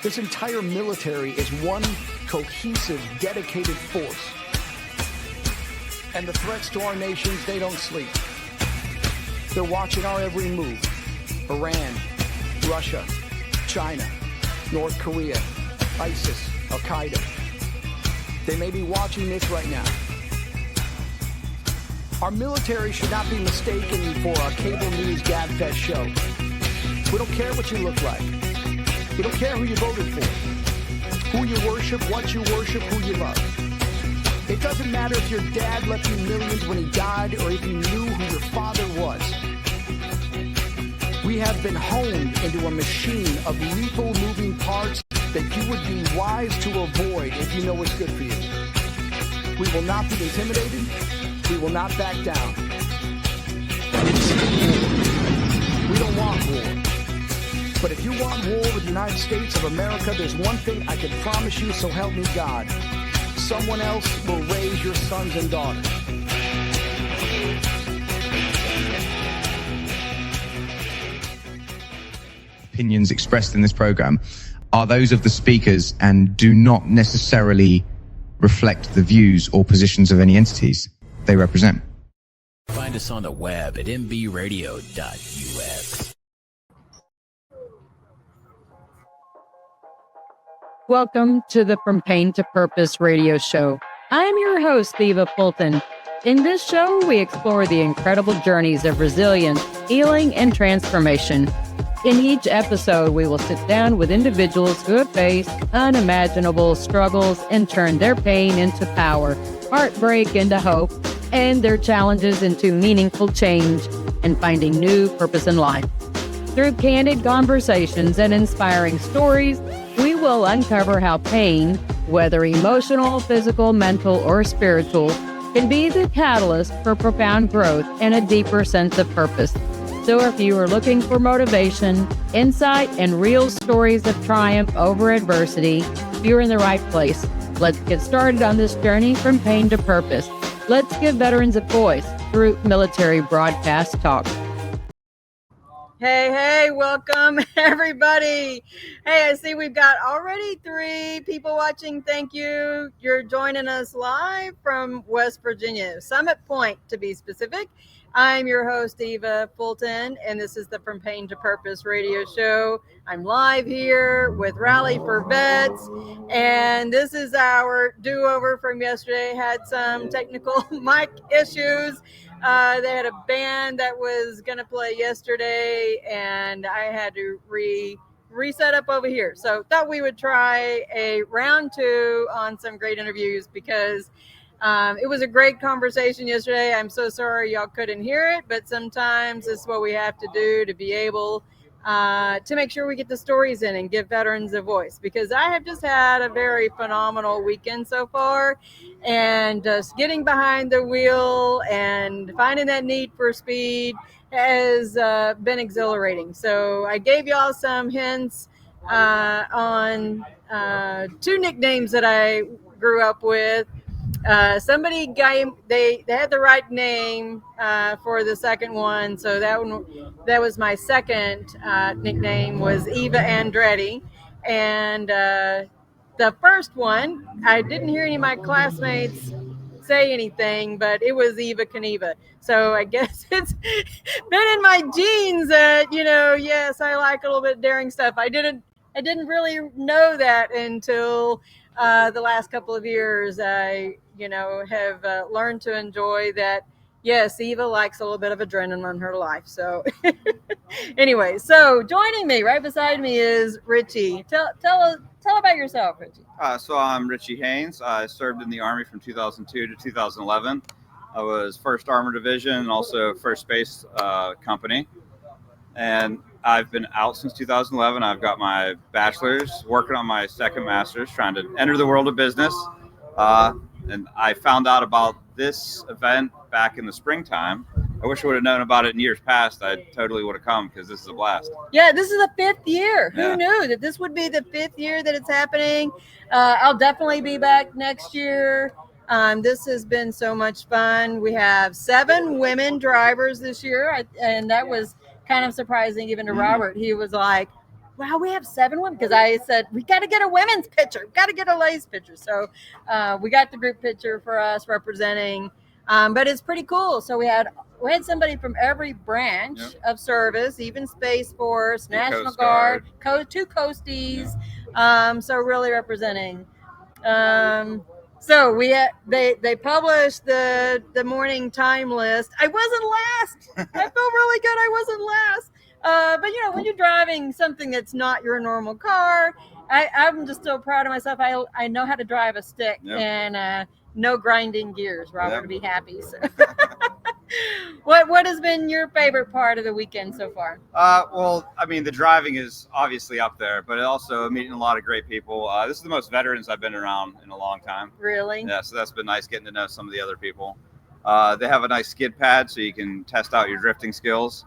This entire military is one cohesive, dedicated force. And the threats to our nations, they don't sleep. They're watching our every move. Iran, Russia, China, North Korea, ISIS, Al-Qaeda. They may be watching this right now. Our military should not be mistaken for a cable news gabfest show. We don't care what you look like. We don't care who you voted for, who you worship, what you worship, who you love. It doesn't matter if your dad left you millions when he died or if you knew who your father was. We have been honed into a machine of lethal moving parts that you would be wise to avoid if you know what's good for you. We will not be intimidated. We will not back down. We don't want war. But if you want war with the United States of America, there's one thing I can promise you, so help me God. Someone else will raise your sons and daughters. Opinions expressed in this program are those of the speakers and do not necessarily reflect the views or positions of any entities they represent. Find us on the web at mbradio.us. Welcome to the From Pain to Purpose radio show. I'm your host, Eva Fulton. In this show, we explore the incredible journeys of resilience, healing, and transformation. In each episode, we will sit down with individuals who have faced unimaginable struggles and turned their pain into power, heartbreak into hope, and their challenges into meaningful change and finding new purpose in life. Through candid conversations and inspiring stories, we will uncover how pain, whether emotional, physical, mental, or spiritual, can be the catalyst for profound growth and a deeper sense of purpose. So if you are looking for motivation, insight, and real stories of triumph over adversity, you're in the right place. Let's get started on this journey from pain to purpose. Let's give veterans a voice through military broadcast talk. Hey, welcome everybody. Hey, I see we've got already 3 people watching. Thank you. You're joining us live from West Virginia, Summit Point to be specific. I'm your host, Eva Fulton, and this is the From Pain to Purpose radio show. I'm live here with Rally4Vets, and this is our do-over from yesterday. Had some technical mic issues. They had a band that was going to play yesterday, and I had to reset up over here. So thought we would try a round 2 on some great interviews because it was a great conversation yesterday. I'm so sorry y'all couldn't hear it, but sometimes it's what we have to do to be able to make sure we get the stories in and give veterans a voice, because I have just had a very phenomenal weekend so far, and just getting behind the wheel and finding that need for speed has been exhilarating. So I gave y'all some hints on 2 nicknames that I grew up with. Somebody they had the right name for the second one, so that was my second nickname, was Eva Andretti, and the first one I didn't hear any of my classmates say anything, but it was Eva Knievel. So I guess it's been in my genes that, yes, I like a little bit of daring stuff. I didn't really know that until the last couple of years. I have learned to enjoy that. Yes, Eva likes a little bit of adrenaline in her life. So anyway, so joining me right beside me is Richie. Tell about yourself, Richie. So I'm Richie Haynes. I served in the Army from 2002 to 2011. I was 1st Armored Division and also 1st Space Company. And I've been out since 2011. I've got my bachelor's, working on my 2nd master's, trying to enter the world of business. And I found out about this event back in the springtime. I wish I would have known about it in years past. I totally would have come, because this is a blast. Yeah, this is the 5th year. Yeah. Who knew that this would be the 5th year that it's happening? I'll definitely be back next year. This has been so much fun. We have 7 women drivers this year, and that was kind of surprising even to Robert. He was like, wow, we have 7 women. Because I said, we got to get a women's picture. Got to get a ladies picture. So we got the group picture for us representing. But it's pretty cool. So we had somebody from every branch of service, even Space Force, National Guard, 2 Coasties. So really representing. So they published the morning time list. I wasn't last. I felt really good. I wasn't last. But when you're driving something that's not your normal car, I'm just so proud of myself. I know how to drive a stick and no grinding gears. Robert to be happy. So. What has been your favorite part of the weekend so far? Well, I mean, the driving is obviously up there, but also meeting a lot of great people. This is the most veterans I've been around in a long time. Really? Yeah, so that's been nice getting to know some of the other people. They have a nice skid pad so you can test out your drifting skills.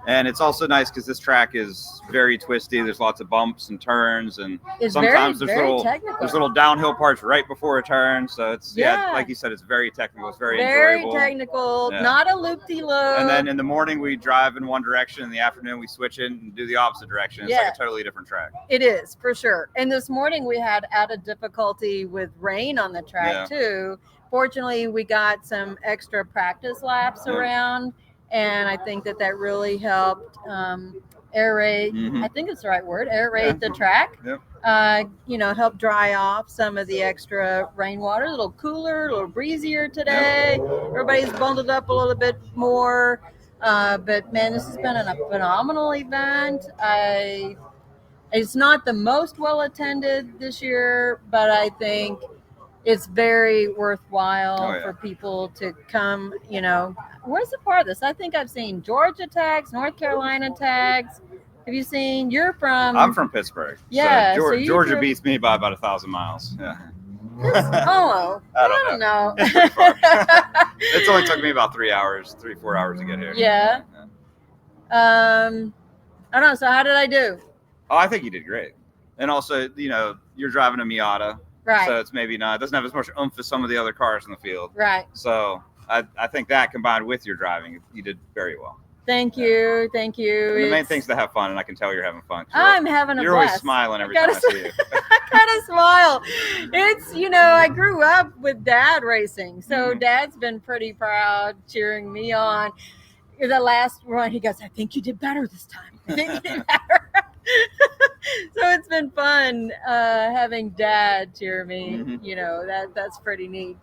And it's also nice because this track is very twisty. There's lots of bumps and turns, and sometimes there's little downhill parts right before a turn. So it's like you said, it's very technical. It's very enjoyable. Very technical, not a loop-de-loop. And then in the morning we drive in one direction. In the afternoon we switch in and do the opposite direction. It's like a totally different track. It is for sure. And this morning we had added difficulty with rain on the track too. Fortunately, we got some extra practice laps around. And I think that really helped aerate. I think it's the right word. Aerate the track. Help dry off some of the extra rainwater. A little cooler, a little breezier today. Everybody's bundled up a little bit more. But man, this has been a phenomenal event. It's not the most well attended this year, but I think it's very worthwhile for people to come. Where's the part of this? I think I've seen Georgia tags, North Carolina tags. Have you seen? I'm from Pittsburgh. Yeah. So Georgia beats me by about 1,000 miles. Yeah. I don't know. It's pretty far. It's only took me about 4 hours to get here. Yeah. I don't know. So how did I do? Oh, I think you did great. And also, you're driving a Miata. Right. So it's maybe not, it doesn't have as much oomph as some of the other cars in the field. Right. So I think that combined with your driving, you did very well. Thank you. Thank you. And the main thing is to have fun, and I can tell you're having fun. I'm having a blast. You're always smiling every time I see you. I gotta smile. It's, I grew up with Dad racing. So Dad's been pretty proud cheering me on. The last run, he goes, I think you did better this time. I think you did better. So it's been fun having Dad cheer me. That's pretty neat.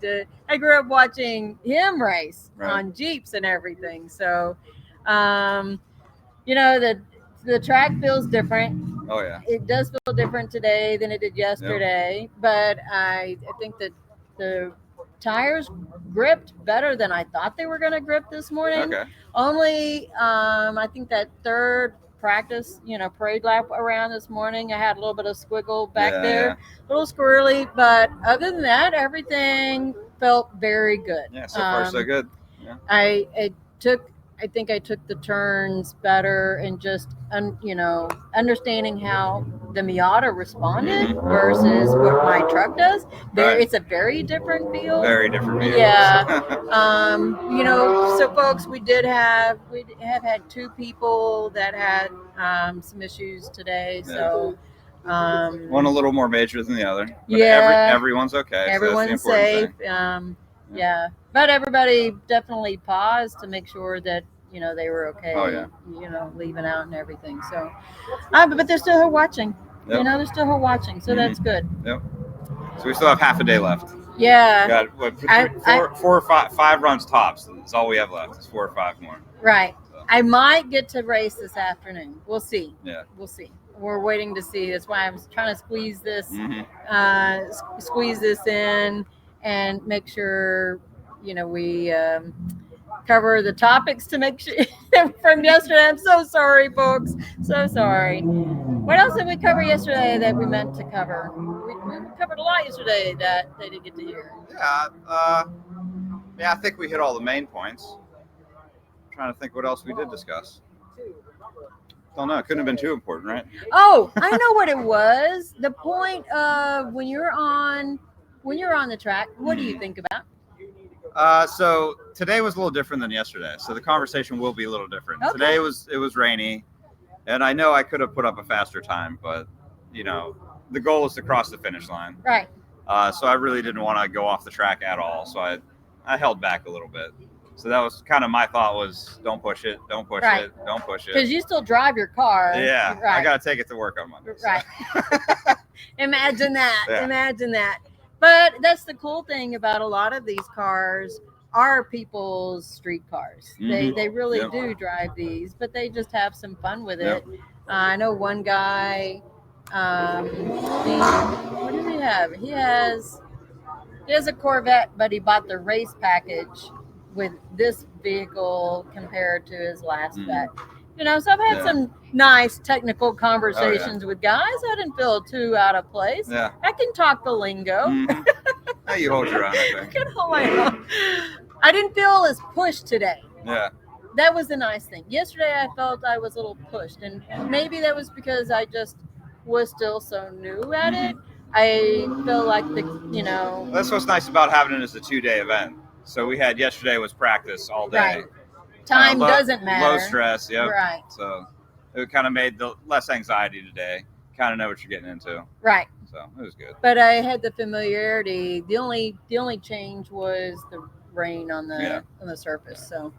I grew up watching him race on Jeeps and everything. So, the track feels different. Oh yeah, it does feel different today than it did yesterday. But I think that the tires gripped better than I thought they were going to grip this morning. Okay. Only, I think that third practice, parade lap around this morning, I had a little bit of squiggle back there, a little squirrely, but other than that, everything felt very good. Yeah, so far so good. Yeah. I think I took the turns better and just, understanding how the Miata responded versus what my truck does. It's a very different feel. Very different feel. Yeah. So folks, we have had 2 people that had some issues today. So one a little more major than the other. But everyone's okay. Everyone's safe. Yeah. But everybody definitely paused to make sure that, they were okay. Oh, yeah. Leaving out and everything. So, but they're still here watching. Yep. They're still here watching. So that's good. Yep. So we still have half a day left. Yeah. Got four or five runs tops. That's all we have left. It's 4 or 5 more. Right. So. I might get to race this afternoon. We'll see. Yeah. We'll see. We're waiting to see. That's why I'm trying to squeeze this in and make sure, we cover the topics to make sure from yesterday. I'm so sorry, folks. So sorry. What else did we cover yesterday that we meant to cover? We covered a lot yesterday that they didn't get to hear. Yeah. I think we hit all the main points. I'm trying to think what else we did discuss. Don't know. It couldn't have been too important, right? Oh, I know what it was. The point of when you're on the track, what do you think about? So today was a little different than yesterday. So the conversation will be a little different. Okay. Today it was rainy. And I know I could have put up a faster time, but the goal is to cross the finish line. Right. So I really didn't want to go off the track at all. So I held back a little bit. So that was kind of my thought was don't push it, don't push Right. it, don't push it. Because you still drive your car. Yeah, Right. I got to take it to work on Monday. So. Right. Imagine that. Yeah. Imagine that. But that's the cool thing about a lot of these cars are people's street cars. Mhm. They really Yep. do drive these, but they just have some fun with Yep. it. I know one guy. What does he have? He has a Corvette, but he bought the race package with this vehicle compared to his last Mhm. vet. So I've had Yeah. some nice technical conversations with guys. I didn't feel too out of place. Yeah. I can talk the lingo. Mhm. Now you hold your own, I I think. can hold my own. I didn't feel as pushed today. Yeah. That was the nice thing. Yesterday, I felt I was a little pushed, and maybe that was because I just was still so new at it. I feel like That's what's nice about having it as a 2-day event. So we had yesterday was practice all day. Right. Time Low- doesn't matter. Low stress, yep. Right. So it kind of made the less anxiety today. Kind of know what you're getting into. Right. So it was good. But I had the familiarity. The only change was the rain on the surface. So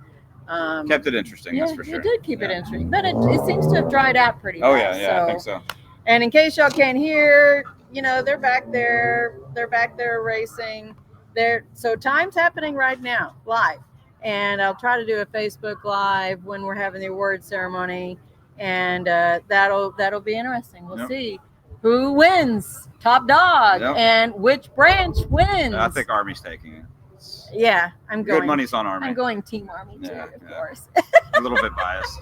Kept it interesting, yeah, that's for sure. it did keep it Yeah. interesting. But it seems to have dried out pretty Oh, well. yeah, I think so. And in case y'all can't hear, they're back there. They're back there racing. So time's happening right now, live. And I'll try to do a Facebook Live when we're having the award ceremony, and that'll be interesting. We'll Yep. see who wins, top dog, Yep. and which branch wins. I think Army's taking it. Yeah, I'm going. Good money's on Army. I'm going Team Army too, Yeah, of yeah. course. A little bit biased.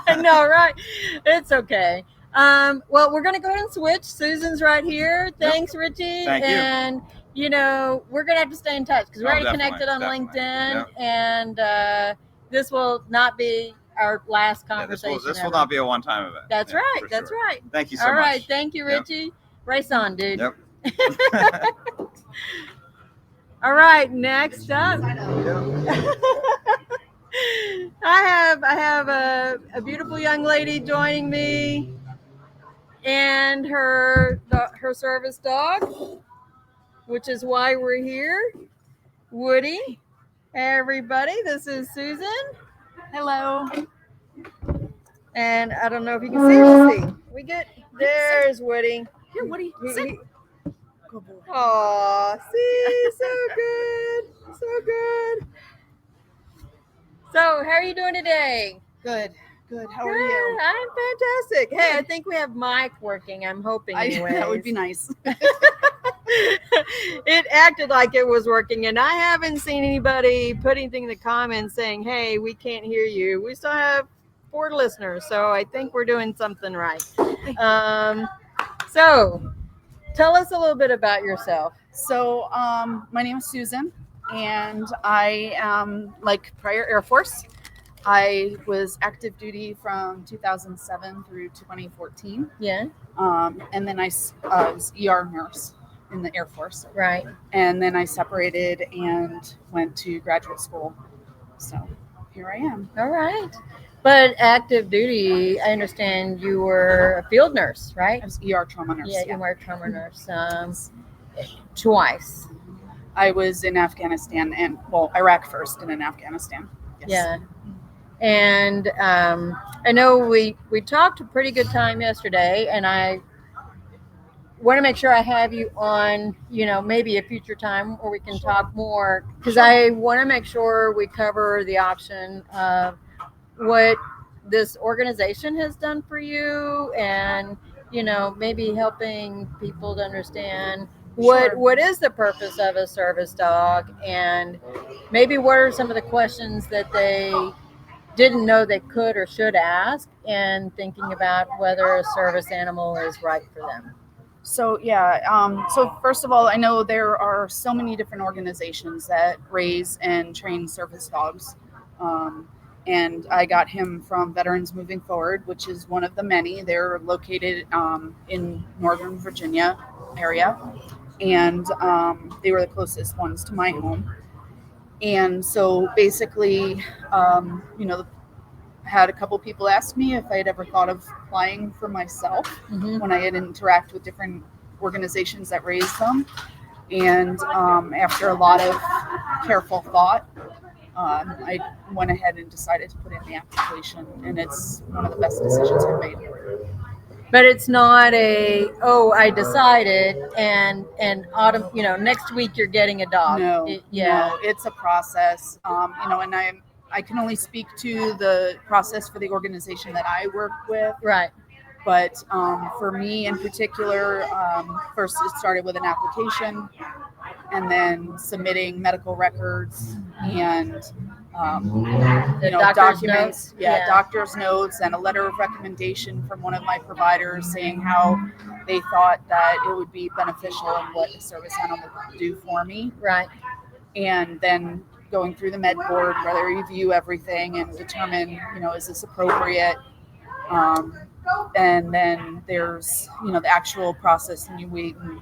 I know, right? It's okay. Well, we're going to go ahead and switch. Susan's right here. Thanks, Richie. Thank you. And, we're going to have to stay in touch because we're already Definitely, connected on definitely. LinkedIn. Yep. And this will not be our last Yeah, this conversation. will ever. not be a one-time event. That's Yeah, right. for That's sure. right. Thank you so All much. right. Thank you, Yep. Richie. Race on, dude. Yep. All right. Next up. I have a beautiful young lady joining me and her service dog, which is why we're here. Woody. Hey, everybody, this is Susan. Hello. And I don't know if you can see. We'll see. There's Woody. Here, Woody. Sit. Good boy. Aw, see, so good. So good. So, how are you doing today? Good. Good. How are Good. you? I'm fantastic. Hey, I think we have Mike working. I'm hoping anyways. That would be nice. It acted like it was working, and I haven't seen anybody put anything in the comments saying, hey, we can't hear you. We still have 4 listeners, so I think we're doing something right. So tell us a little bit about yourself. So, my name is Susan, and I am prior Air Force. I was active duty from 2007 through 2014. Yeah. And then I was ER nurse in the Air Force. Right. And then I separated and went to graduate school. So here I am. All right. But active duty, I understand you were a field nurse, right? I was ER trauma nurse. Yeah, you were a trauma nurse. Twice. I was in Afghanistan and, Iraq first and then Afghanistan. Yes. Yeah. And I know we talked a pretty good time yesterday, and I want to make sure I have you on, maybe a future time where we can talk more, because I want to make sure we cover the option of what this organization has done for you, and maybe helping people to understand what is the purpose of a service dog, and maybe what are some of the questions that they didn't know they could or should ask, and thinking about whether a service animal is right for them. So, so first of all, I know there are so many different organizations that raise and train service dogs. And I got him from Veterans Moving Forward, which is one of the many. They're located in Northern Virginia area. And they were the closest ones to my home. And so basically, had a couple people ask me if I had ever thought of applying for myself when I had interact with different organizations that raise them. And after a lot of careful thought, I went ahead and decided to put in the application, and it's one of the best decisions I've made. But it's not I decided and autumn, next week you're getting a dog. No, Yeah. no, it's a process. And I can only speak to the process for the organization that I work with. Right. But for me in particular, first it started with an application, and then submitting medical records and doctor's documents, notes. doctor's notes, and a letter of recommendation from one of my providers saying how they thought that it would be beneficial and what a service animal would do for me. Right. And then going through the med board where they review everything and determine, is this appropriate? And then there's, the actual process, and you wait and,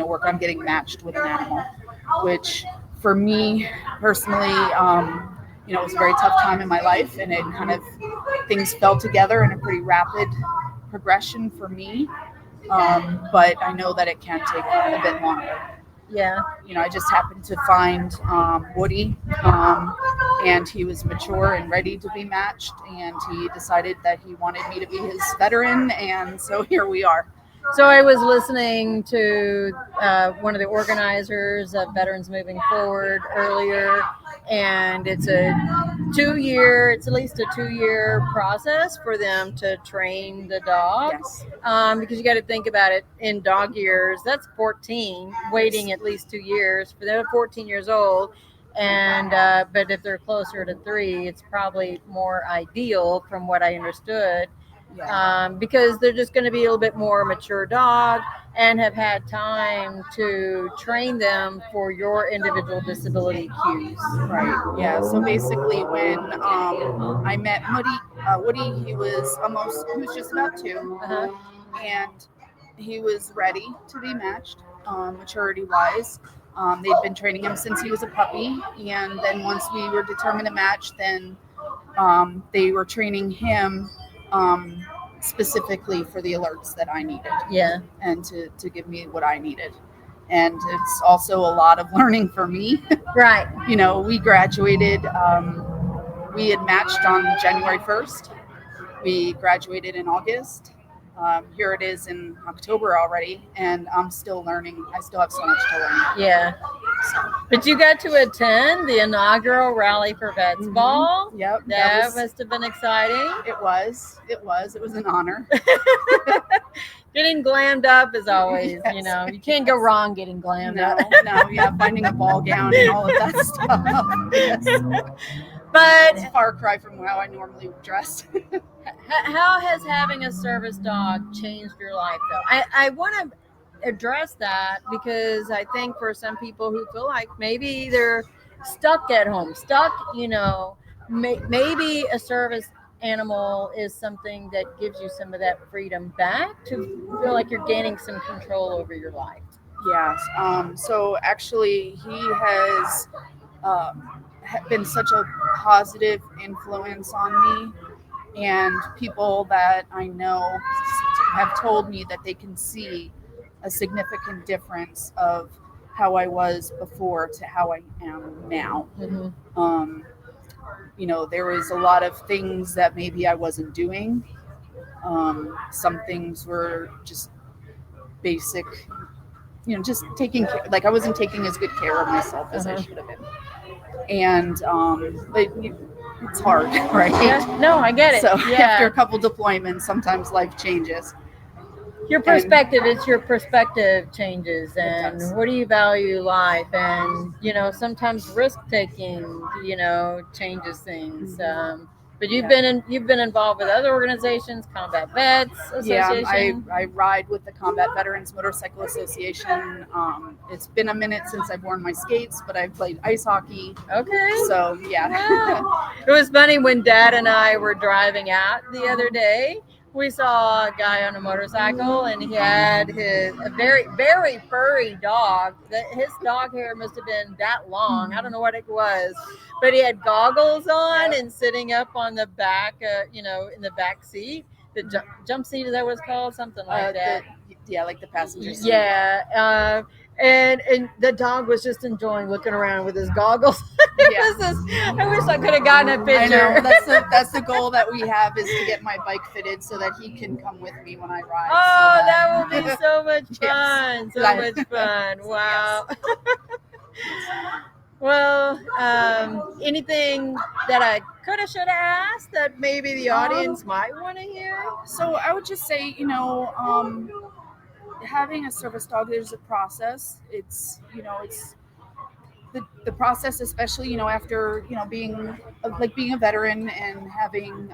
work on getting matched with an animal, which for me personally, it was a very tough time in my life, and it kind of, things fell together in a pretty rapid progression for me. But I know that it can take a bit longer. Yeah. I just happened to find Woody, and he was mature and ready to be matched, and he decided that he wanted me to be his veteran, and so here we are. So I was listening to one of the organizers of Veterans Moving Forward earlier, and it's at least a 2-year process for them to train the dog. Yes. Because you got to think about it, in dog years, that's 14, waiting at least 2 years for them, 14 years old. And but if they're closer to 3, it's probably more ideal from what I understood. Because they're just going to be a little bit more mature dog and have had time to train them for your individual disability cues. Right. Yeah. So basically, when I met Woody, he was just about 2, and he was ready to be matched, maturity-wise. They'd been training him since he was a puppy, and then once we were determined to match, then they were training him specifically for the alerts that I needed. Yeah. And to give me what I needed. And it's also a lot of learning for me. Right. We graduated, we had matched on January 1st. We graduated in August. Here it is in October already, and I'm still learning. I still have so much to learn. Yeah. But you got to attend the inaugural Rally4Vets ball. Yep. That must have been exciting. It was an honor. Getting glammed up is always, Yes. you can't go wrong getting glammed up. Finding a ball gown and all of that stuff. Yes. But It's a far cry from how I normally dress. how has having a service dog changed your life, though? I want to address that because I think for some people who feel like maybe they're stuck at home, maybe a service animal is something that gives you some of that freedom back to feel like you're gaining some control over your life. Yes. So actually, he has been such a positive influence on me, and people that I know have told me that they can see a significant difference of how I was before to how I am now. Mm-hmm. There was a lot of things that maybe I wasn't doing. Some things were just basic, just taking care, like I wasn't taking as good care of myself as I should have been. And it's hard, right? Yeah, no, I get it. So yeah. after a couple deployments, sometimes life changes. Your perspective, it's your perspective changes, and does. what do you value life, and sometimes risk taking changes things. But you've been involved with other organizations, Combat Vets Association. I ride with the Combat Veterans Motorcycle Association. It's been a minute since I've worn my skates, but I've played ice hockey. Okay. So yeah. Wow. It was funny when Dad and I were driving out the other day. we saw a guy on a motorcycle, and he had a very, very furry dog. His dog hair must have been that long. I don't know what it was, but he had goggles on and sitting up on the back, in the back seat. The jump seat, is that what it's called? Something like that. Like the passenger seat. Yeah. And the dog was just enjoying looking around with his goggles. I wish I could have gotten a picture. I know. That's the goal that we have, is to get my bike fitted so that he can come with me when I ride. Oh, that will be so much fun. So much fun. Wow. Well, anything that I could have, should have asked that maybe the audience might want to hear? So I would just say, having a service dog, there's a process. It's the process, especially, after, being a veteran and having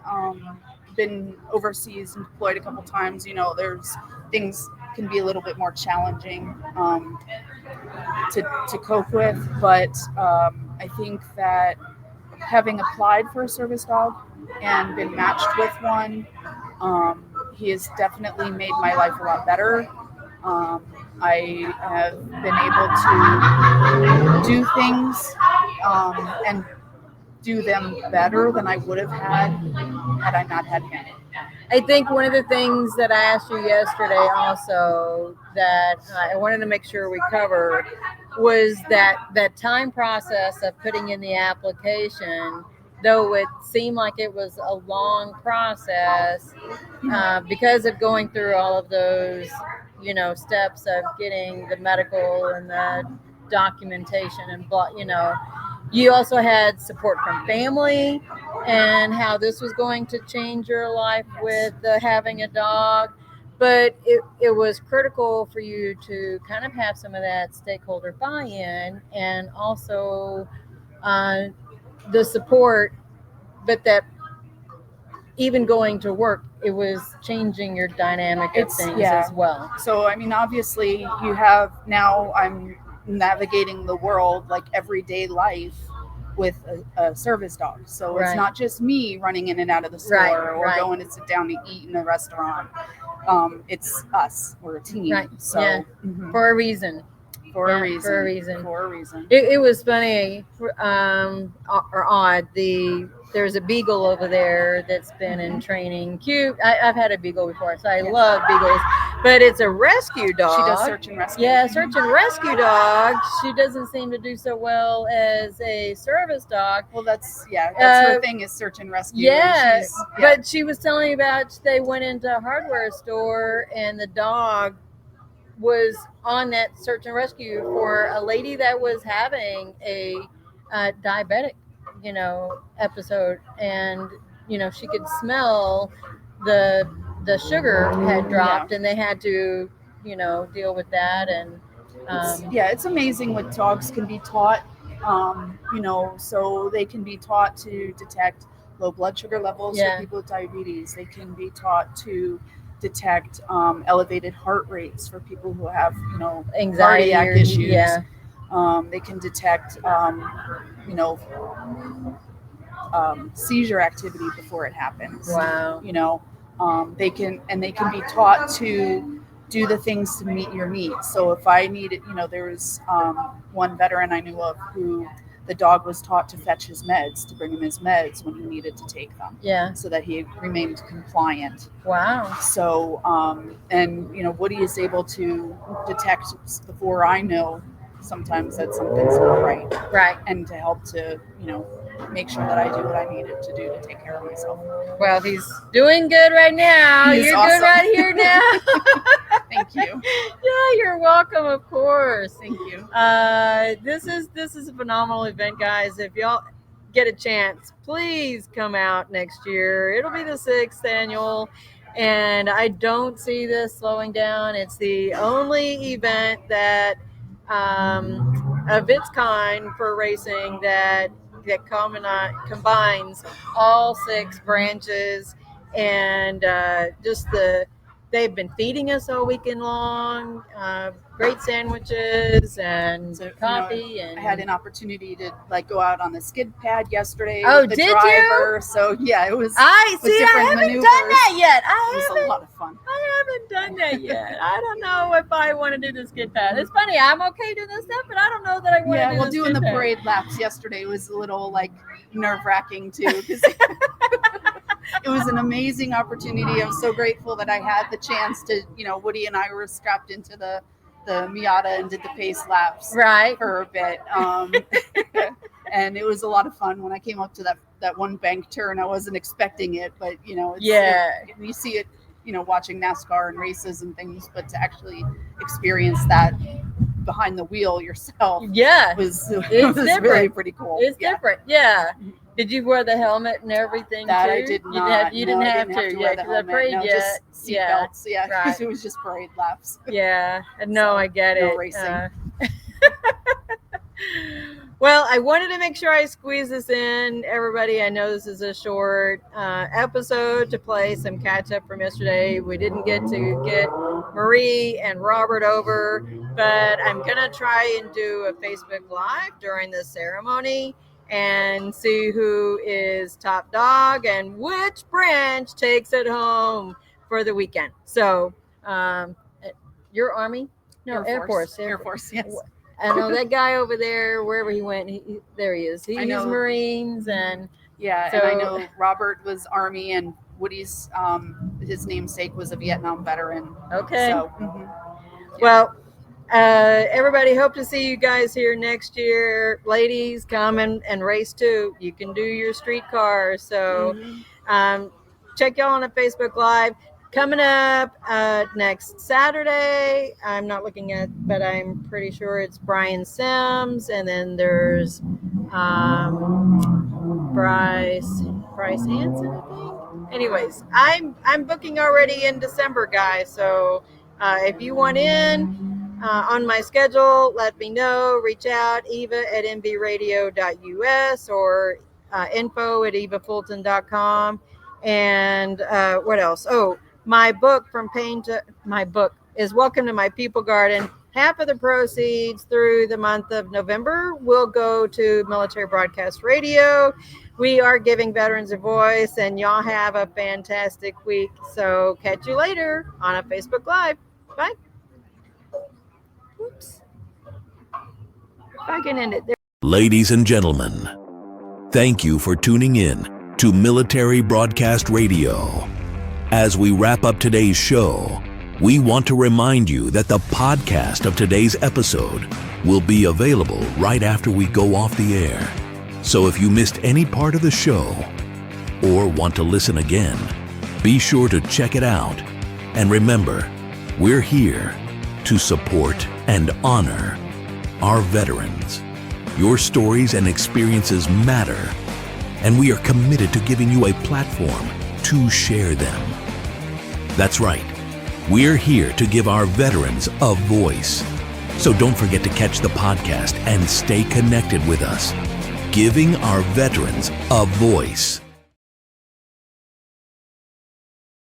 been overseas and deployed a couple times, there's things can be a little bit more challenging to cope with. But I think that having applied for a service dog and been matched with one, he has definitely made my life a lot better. I have been able to do things and do them better than I would have had I not had him. I think one of the things that I asked you yesterday also that I wanted to make sure we covered was that time process of putting in the application, though it seemed like it was a long process because of going through all of those, steps of getting the medical and the documentation and you also had support from family and how this was going to change your life with having a dog. But it was critical for you to kind of have some of that stakeholder buy-in and also the support, but that even going to work, it was changing your dynamic of things as well. So, obviously you have, now I'm navigating the world, like everyday life, with a service dog. So it's not just me running in and out of the store or going to sit down to eat in a restaurant. It's us. We're a team. Right. So for a reason. For a reason. It was funny or odd. There's a beagle over there that's been in training. Cute. I've had a beagle before, so I love beagles. But it's a rescue dog. She does search and rescue. Yeah, search and rescue dog. She doesn't seem to do so well as a service dog. Well, that's her thing, is search and rescue. Yeah, but she was telling me about they went into a hardware store and the dog was on that search and rescue for a lady that was having a diabetic, episode, and she could smell the sugar had dropped, and they had to deal with that. And it's amazing what dogs can be taught. So they can be taught to detect low blood sugar levels for people with diabetes. They can be taught to detect elevated heart rates for people who have anxiety, cardiac issues. They can detect seizure activity before it happens. Wow. They can be taught to do the things to meet your needs. So if I needed, there was one veteran I knew of who the dog was taught to fetch his meds, to bring him his meds when he needed to take them. So that he remained compliant. Wow. So, Woody is able to detect before I know sometimes that something's not right. Right. And to help to, make sure that I do what I needed to do to take care of myself. Well, he's doing good right now. You're awesome. Good right here now. Thank you. Yeah, you're welcome, of course. Thank you. This is a phenomenal event, guys. If y'all get a chance, please come out next year. It'll be the 6th annual, and I don't see this slowing down. It's the only event that of its kind for racing that combines all 6 branches, and just the they've been feeding us all weekend long. Great sandwiches and So, coffee. I had an opportunity to like go out on the skid pad yesterday. Oh, with the did you? driver. So yeah, it was. I with see. I different haven't maneuvers. done that yet. It was a lot of fun. I haven't done that yet. I don't know if I want to do the skid pad. It's funny. I'm okay doing this stuff, but I don't know that I want to Yeah, do well, the doing skid the pad. parade laps yesterday was a little like nerve-wracking too, because it was an amazing opportunity. I'm so grateful that I had the chance to, Woody and I were strapped into the Miata and did the pace laps Right. for a bit. And it was a lot of fun. When I came up to that one bank turn, I wasn't expecting it, but you see it, watching NASCAR and races and things, but to actually experience that behind the wheel yourself, was really pretty cool. It's different. Yeah. Did you wear the helmet and everything that too? I did not. You didn't have to. wear the because I helmet. prayed No, just seat belts. Yeah, Right. It was just parade laps. Yeah. No, So, I get no it. racing. Well, I wanted to make sure I squeeze this in, everybody. I know this is a short episode to play some catch up from yesterday. We didn't get to get Marie and Robert over, but I'm going to try and do a Facebook Live during the ceremony and see who is top dog and which branch takes it home for the weekend. So, your Army? No, Air Force. Air Force, yes. I know that guy over there, wherever he went, there he is. He's Marines, and yeah, so, and I know Robert was Army, and Woody's his namesake was a Vietnam veteran. Okay. So, Well, everybody, hope to see you guys here next year. Ladies, come and race too. You can do your streetcar. So, check y'all on a Facebook Live. Coming up next Saturday, I'm not looking at, but I'm pretty sure it's Brian Sims, and then there's Bryce Hansen, I think. Anyways, I'm booking already in December, guys. So if you want in on my schedule, let me know. Reach out, eva@nbradio.us or info@evafulton.com. And what else? Oh, my book is Welcome to My People Garden. Half of the proceeds through the month of November will go to Military Broadcast Radio. We are giving veterans a voice, and y'all have a fantastic week. So catch you later on a Facebook Live. Bye. Oops. If I can end it there. Ladies and gentlemen, thank you for tuning in to Military Broadcast Radio. As we wrap up today's show, we want to remind you that the podcast of today's episode will be available right after we go off the air. So if you missed any part of the show or want to listen again, be sure to check it out. And remember, we're here to support and honor our veterans. Your stories and experiences matter, and we are committed to giving you a platform to share them. That's right. We're here to give our veterans a voice. So don't forget to catch the podcast and stay connected with us. Giving our veterans a voice.